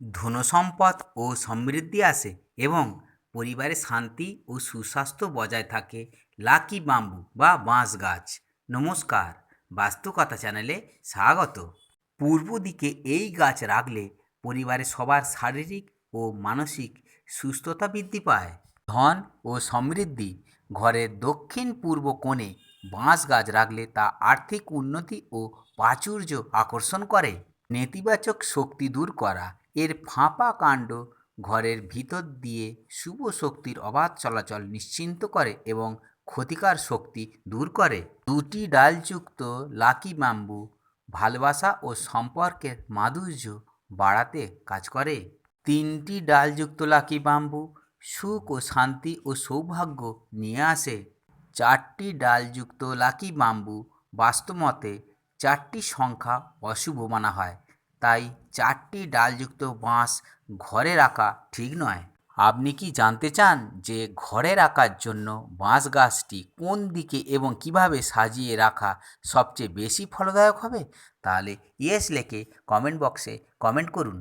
ধনসম্পদ ও সমৃদ্ধি আসে এবং পরিবারে শান্তি ও সুস্বাস্থ্য বজায় থাকে। লাকি বাম্বু বা বাঁশ গাছ। নমস্কার, বাস্তুকথা চ্যানেলে স্বাগত। পূর্ব দিকে এই গাছ রাখলে পরিবারের সবার শারীরিক ও মানসিক সুস্থতা বৃদ্ধি পায়। ধন ও সমৃদ্ধি। ঘরের দক্ষিণ পূর্ব কোণে বাঁশ গাছ রাখলে তা আর্থিক উন্নতি ও প্রাচুর্য আকর্ষণ করে। নেতিবাচক শক্তি দূর করা। এর ফাঁপা কাণ্ড ঘরের ভিতর দিয়ে শুভ শক্তির অবাধ চলাচল নিশ্চিন্ত করে এবং ক্ষতিকর শক্তি দূর করে। দুটি ডালযুক্ত লাকি ব্যাম্বু ভালোবাসা ও সম্পর্কের মাধুর্য বাড়াতে কাজ করে। তিনটি ডালযুক্ত লাকি ব্যাম্বু সুখ ও শান্তি ও সৌভাগ্য নিয়ে আসে। চারটি ডালযুক্ত লাকি ব্যাম্বু বাস্তুমতে চারটি সংখ্যা অশুভ মানা হয়, তাই চারটি ডালযুক্ত বাঁশ ঘরে রাখা ঠিক নয়। আপনি কি জানতে চান যে ঘরে রাখার জন্য বাঁশ গাছটি কোন দিকে এবং কিভাবে সাজিয়ে রাখা সবচেয়ে বেশি ফলদায়ক হবে? তাহলে ইয়েস লিখে কমেন্ট বক্সে কমেন্ট করুন।